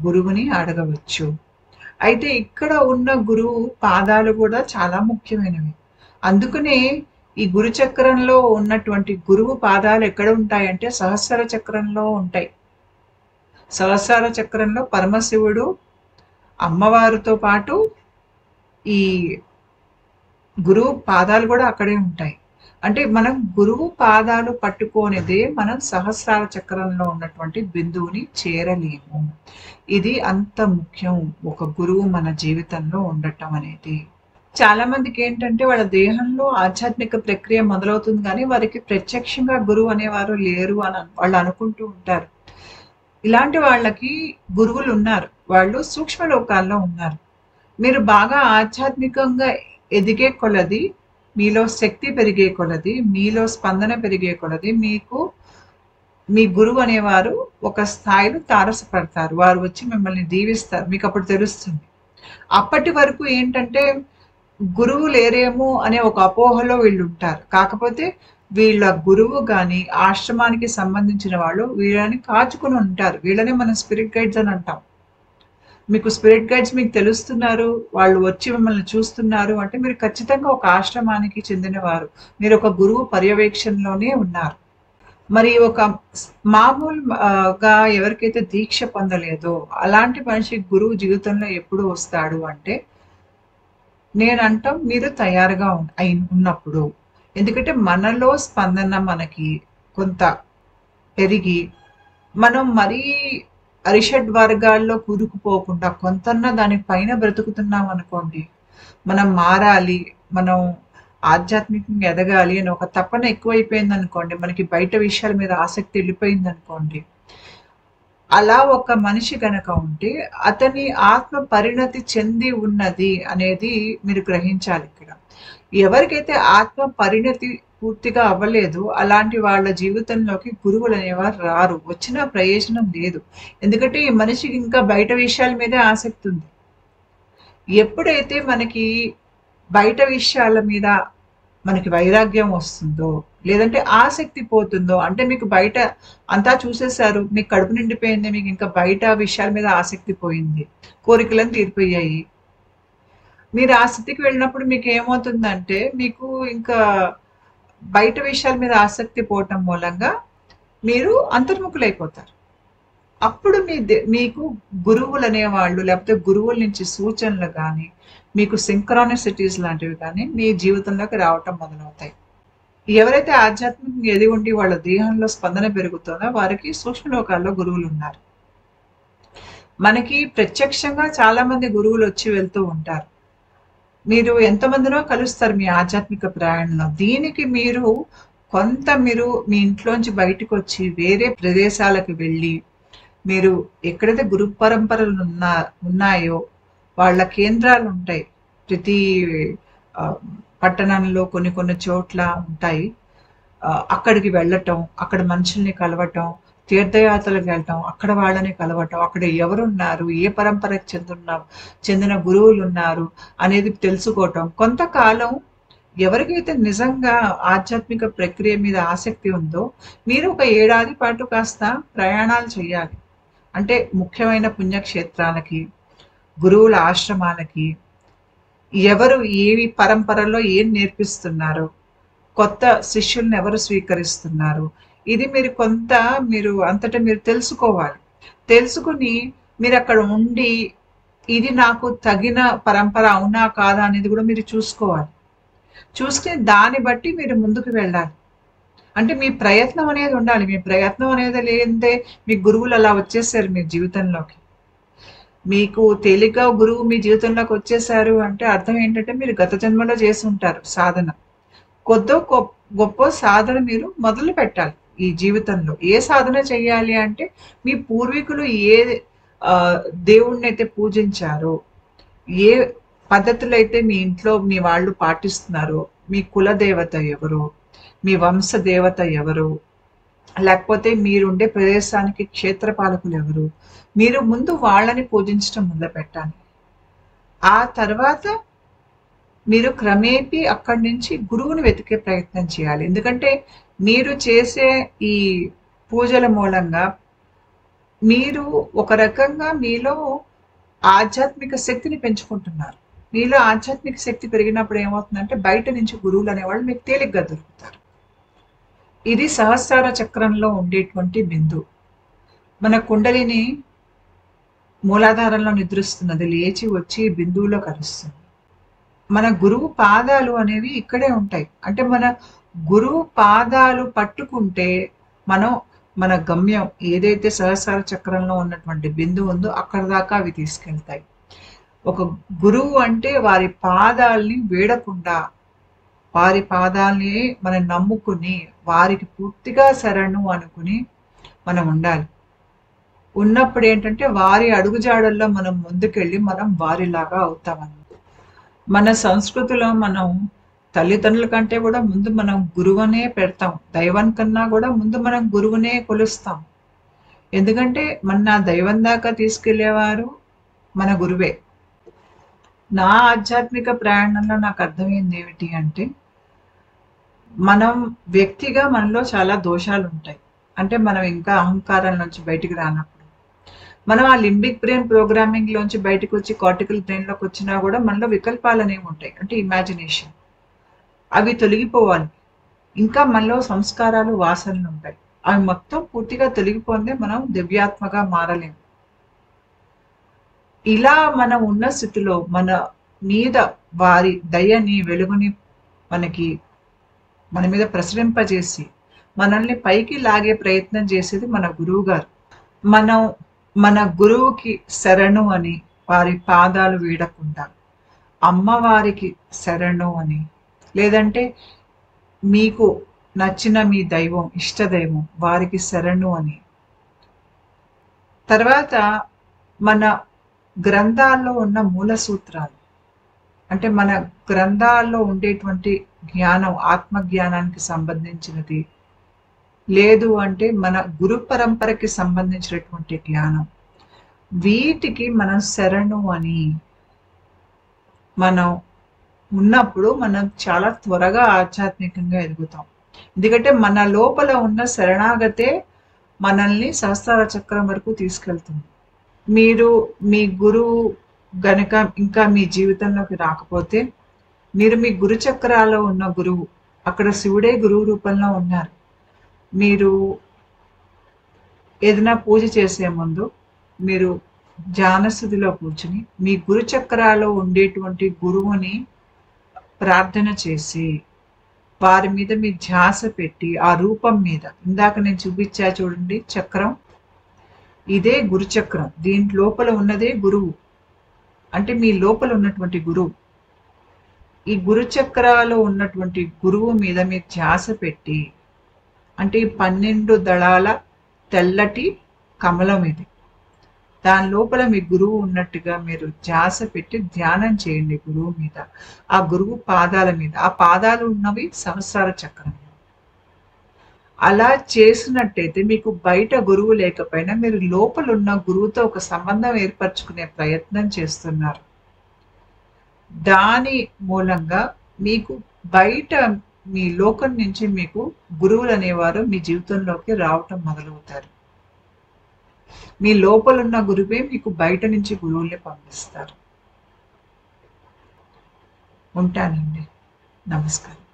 గురువుని అడగవచ్చు. అయితే ఇక్కడ ఉన్న గురువు పాదాలు కూడా చాలా ముఖ్యమైనవి. అందుకనే ఈ గురుచక్రంలో ఉన్నటువంటి గురువు పాదాలు ఎక్కడ ఉంటాయంటే సహస్ర చక్రంలో ఉంటాయి. సహస్ర చక్రంలో పరమశివుడు అమ్మవారితో పాటు ఈ గురువు పాదాలు కూడా అక్కడే ఉంటాయి. అంటే మనం గురువు పాదాలు పట్టుకోనిదే మనం సహస్రార చక్రంలో ఉన్నటువంటి బిందువుని చేరలేము. ఇది అంత ముఖ్యం, ఒక గురువు మన జీవితంలో ఉండటం అనేది. చాలా మందికి ఏంటంటే వాళ్ళ దేహంలో ఆధ్యాత్మిక ప్రక్రియ మొదలవుతుంది కానీ వారికి ప్రత్యక్షంగా గురువు అనేవారు లేరు అని వాళ్ళు అనుకుంటూ ఉంటారు. ఇలాంటి వాళ్ళకి గురువులు ఉన్నారు, వాళ్ళు సూక్ష్మ లోకాల్లో ఉన్నారు. మీరు బాగా ఆధ్యాత్మికంగా ఎదిగే కొలది, మీలో శక్తి పెరిగే కొలది, మీలో స్పందన పెరిగే కొలది మీకు మీ గురువు అనేవారు ఒక స్థాయిలో తారసపడతారు. వారు వచ్చి మిమ్మల్ని దీవిస్తారు, మీకు అప్పుడు తెలుస్తుంది. అప్పటి వరకు ఏంటంటే గురువు లేరేమో అనే ఒక అపోహలో వీళ్ళు ఉంటారు. కాకపోతే వీళ్ళ గురువు కానీ ఆశ్రమానికి సంబంధించిన వాళ్ళు వీళ్ళని కాచుకుని ఉంటారు. వీళ్ళనే మనం స్పిరిట్ గైడ్స్ అని అంటాం. మీకు స్పిరిట్ గైడ్స్ మీకు తెలుస్తున్నారు, వాళ్ళు వచ్చి మిమ్మల్ని చూస్తున్నారు అంటే మీరు ఖచ్చితంగా ఒక ఆశ్రమానికి చెందినవారు, మీరు ఒక గురువు పర్యవేక్షణలోనే ఉన్నారు. మరి ఒక మామూలుగా ఎవరికైతే దీక్ష పొందలేదో అలాంటి మనిషి గురువు జీవితంలో ఎప్పుడు వస్తాడు అంటే నేనంటాం మీరు తయారుగా ఉన్నప్పుడు. ఎందుకంటే మనలో స్పందన మనకి కొంత పెరిగి మనం మరీ అరిషడ్ వర్గాల్లో కూరుకుపోకుండా కొంతన్న దానిపైన బ్రతుకుతున్నాం అనుకోండి, మనం మారాలి, మనం ఆధ్యాత్మికంగా ఎదగాలి అని ఒక తపన ఎక్కువైపోయింది అనుకోండి, మనకి బయట విషయాల మీద ఆసక్తి వెళ్ళిపోయింది అనుకోండి, అలా ఒక మనిషి గనక ఉంటే అతని ఆత్మ పరిణతి చెంది ఉన్నది అనేది మీరు గ్రహించాలి. ఇక్కడ ఎవరికైతే ఆత్మ పరిణతి పూర్తిగా అవ్వలేదు అలాంటి వాళ్ళ జీవితంలోకి గురువులు అనేవారు రారు, వచ్చిన ప్రయోజనం లేదు. ఎందుకంటే ఈ మనిషికి ఇంకా బయట విషయాల మీదే ఆసక్తి ఉంది. ఎప్పుడైతే మనకి బయట విషయాల మీద మనకి వైరాగ్యం వస్తుందో లేదంటే ఆసక్తి పోతుందో, అంటే మీకు బయట అంతా చూసేశారు, మీకు కడుపు నిండిపోయింది, మీకు ఇంకా బయట విషయాల మీద ఆసక్తి పోయింది, కోరికలను తీరిపోయాయి, మీరు ఆ స్థితికి వెళ్ళినప్పుడు మీకు ఏమవుతుందంటే, మీకు ఇంకా బయట విషయాల మీద ఆసక్తి పోవటం మూలంగా మీరు అంతర్ముఖులైపోతారు. అప్పుడు మీకు గురువులనేవాళ్ళు, లేకపోతే గురువుల నుంచి సూచనలు గానీ, మీకు సింక్రానిసిటీస్ లాంటివి గానీ, మీ జీవితంలోకి రావటం మొదలవుతాయి. ఎవరైతే ఆధ్యాత్మికంగా ఎదిగి ఉండి వాళ్ళ దేహంలో స్పందన పెరుగుతుందో వారికి సూక్ష్మ లోకాల్లో గురువులున్నారు. మనకి ప్రత్యక్షంగా చాలా మంది గురువులు వచ్చి వెళ్తూ ఉంటారు. మీరు ఎంతమందినో కలుస్తారు మీ ఆధ్యాత్మిక ప్రయాణంలో. దీనికి మీరు మీ ఇంట్లోంచి బయటకొచ్చి వేరే ప్రదేశాలకు వెళ్ళి, మీరు ఎక్కడైతే గురు పరంపరలు ఉన్నాయో వాళ్ళ కేంద్రాలు ఉంటాయి. ప్రతి పట్టణంలో కొన్ని కొన్ని చోట్ల ఉంటాయి. అక్కడికి వెళ్ళటం, అక్కడ మనుషుల్ని కలవటం, తీర్థయాత్రలకు వెళ్ళటం, అక్కడ వాళ్ళని కలవటం, అక్కడ ఎవరున్నారు, ఏ పరంపరకు చెందిన గురువులు ఉన్నారు అనేది తెలుసుకోవటం. కొంతకాలం ఎవరికైతే నిజంగా ఆధ్యాత్మిక ప్రక్రియ మీద ఆసక్తి ఉందో మీరు ఒక ఏడాది పాటు కాస్త ప్రయాణాలు చేయాలి. అంటే ముఖ్యమైన పుణ్యక్షేత్రాలకి, గురువుల ఆశ్రమాలకి, ఎవరు ఏవి పరంపరలో ఏం నేర్పిస్తున్నారు, కొత్త శిష్యుల్ని ఎవరు స్వీకరిస్తున్నారు, ఇది మీరు అంతటా మీరు తెలుసుకోవాలి. తెలుసుకుని మీరు అక్కడ ఉండి ఇది నాకు తగిన పరంపర అవునా కాదా అనేది కూడా మీరు చూసుకోవాలి. చూసుకుని దాన్ని బట్టి మీరు ముందుకు వెళ్ళాలి. అంటే మీ ప్రయత్నం అనేది ఉండాలి. మీ ప్రయత్నం అనేది లేనిదే మీ గురువులు అలా వచ్చేసారు మీ జీవితంలోకి. మీకు తేలిగ్గా గురువు మీ జీవితంలోకి వచ్చేసారు అంటే అర్థం ఏంటంటే మీరు గత జన్మలో చేసి ఉంటారు సాధన. కొద్దో గొప్ప సాధన మీరు మొదలు పెట్టాలి ఈ జీవితంలో. ఏ సాధన చెయ్యాలి అంటే మీ పూర్వీకులు ఏ దేవుణ్ణి అయితే పూజించారో, ఏ పద్ధతులైతే మీ ఇంట్లో మీ వాళ్ళు పాటిస్తున్నారో, మీ కుల దేవత ఎవరు, మీ వంశ దేవత ఎవరు, లేకపోతే మీరుండే ప్రదేశానికి క్షేత్రపాలకులు ఎవరు, మీరు ముందు వాళ్ళని పూజించడం మొదలు పెట్టాలి. ఆ తర్వాత మీరు క్రమేపీ అక్కడి నుంచి గురువుని వెతికే ప్రయత్నం చేయాలి. ఎందుకంటే మీరు చేసే ఈ పూజల మూలంగా మీరు ఒక రకంగా మీలో ఆధ్యాత్మిక శక్తిని పెంచుకుంటున్నారు. మీలో ఆధ్యాత్మిక శక్తి పెరిగినప్పుడు ఏమవుతుందంటే బయట నుంచి గురువులు అనేవాళ్ళు మీకు తేలిగ్గా దొరుకుతారు. ఇది సహస్రార చక్రంలో ఉండేటువంటి బిందువు. మన కుండలిని మూలాధారంలో నిద్రిస్తున్నది, లేచి వచ్చి బిందువులో కలుస్తుంది. మన గురువు పాదాలు అనేవి ఇక్కడే ఉంటాయి. అంటే మన గురువు పాదాలు పట్టుకుంటే మన గమ్యం ఏదైతే సహస్రార చక్రంలో ఉన్నటువంటి బిందువు ఉందో అక్కడ దాకా అవి తీసుకెళ్తాయి. ఒక గురువు అంటే వారి పాదాల్ని వీడకుండా, వారి పాదాల్ని మనం నమ్ముకుని, వారికి పూర్తిగా శరణు అనుకుని మనం ఉండాలి. ఉన్నప్పుడు ఏంటంటే వారి అడుగుజాడల్లో మనం ముందుకెళ్ళి మనం వారిలాగా అవుతామన్నమాట. మన సంస్కృతిలో మనం తల్లిదండ్రుల కంటే కూడా ముందు మనం గురువునే పెడతాం. దైవం కన్నా కూడా ముందు మనం గురువునే కొలుస్తాం. ఎందుకంటే మన దైవం దాకా తీసుకెళ్లేవారు మన గురువే. నా ఆధ్యాత్మిక ప్రయాణంలో నాకు అర్థమైంది ఏమిటి అంటే, మనం వ్యక్తిగా మనలో చాలా దోషాలు ఉంటాయి. అంటే మనం ఇంకా అహంకారం నుంచి బయటికి రానప్పుడు, మనం ఆ లింబిక్ బ్రెయిన్ ప్రోగ్రామింగ్ లోంచి బయటకు వచ్చి కార్టికల్ బ్రెయిన్ లోకి వచ్చినా కూడా మనలో వికల్పాలు అనేవి ఉంటాయి. అంటే ఇమాజినేషన్, అవి తొలగిపోవాలి. ఇంకా మనలో సంస్కారాలు, వాసనలు ఉంటాయి. అవి మొత్తం పూర్తిగా తొలగిపోతే మనం దివ్యాత్మగా మారలేము. ఇలా మనం ఉన్న స్థితిలో మన మీద వారి దయని, వెలుగుని మన మీద ప్రసరింపజేసి మనల్ని పైకి లాగే ప్రయత్నం చేసేది మన గురువు గారు. మనం మన గురువుకి శరణు అని వారి పాదాలు వీడకుండా, అమ్మవారికి శరణు అని, లేదంటే మీకు నచ్చిన మీ దైవం, ఇష్టదైవం వారికి శరణు అని, తర్వాత మన గ్రంథాల్లో ఉన్న మూల సూత్రాలు, అంటే మన గ్రంథాల్లో ఉండేటువంటి జ్ఞానం, ఆత్మ జ్ఞానానికి సంబంధించినది, లేదు అంటే మన గురు పరంపరకి సంబంధించినటువంటి జ్ఞానం, వీటికి మనం శరణు అని మనం ఉన్నప్పుడు మనం చాలా త్వరగా ఆధ్యాత్మికంగా ఎదుగుతాం. ఎందుకంటే మన లోపల ఉన్న శరణాగతే మనల్ని సహస్రార చక్రం వరకు తీసుకెళ్తుంది. మీరు మీ గురువు గనక ఇంకా మీ జీవితంలోకి రాకపోతే, మీరు మీ గురు చక్రాలో ఉన్న గురువు, అక్కడ శివుడే గురువు రూపంలో ఉన్నారు. మీరు ఏదైనా పూజ చేసే ముందు మీరు ధ్యాన స్థితిలో కూర్చుని మీ గురు చక్రాలో ఉండేటువంటి గురువుని ప్రార్థన చేసి వారి మీద మీ ధ్యాస పెట్టి ఆ రూపం మీద, ఇందాక నేను చూపించా చూడండి చక్రం, ఇదే గురు చక్రం. దీని లోపల ఉన్నదే గురువు, అంటే మీ లోపల ఉన్నటువంటి గురువు. ఈ గురు చక్రాలో ఉన్నటువంటి గురువు మీద మీరు ధ్యాస పెట్టి, అంటే ఈ 12 దళాల తెల్లటి కమలం ఇది, దాని లోపల మీ గురువు ఉన్నట్టుగా మీరు ధ్యాస పెట్టి ధ్యానం చేయండి గురువు మీద, ఆ గురువు పాదాల మీద. ఆ పాదాలు ఉన్నవి సహస్రార చక్రం. అలా చేసినట్టయితే మీకు బయట గురువు లేకపోయినా మీరు లోపల ఉన్న గురువుతో ఒక సంబంధం ఏర్పరచుకునే ప్రయత్నం చేస్తున్నారు. దాని మూలంగా మీకు బయట మీ లోకం నుంచి మీకు గురువులు అనేవారు మీ జీవితంలోకి రావటం మొదలవుతారు. మీ లోపలున్న గురువే మీకు బయట నుంచి గురువుల్ని పంపిస్తారు. ఉంటానండి. నమస్కారం.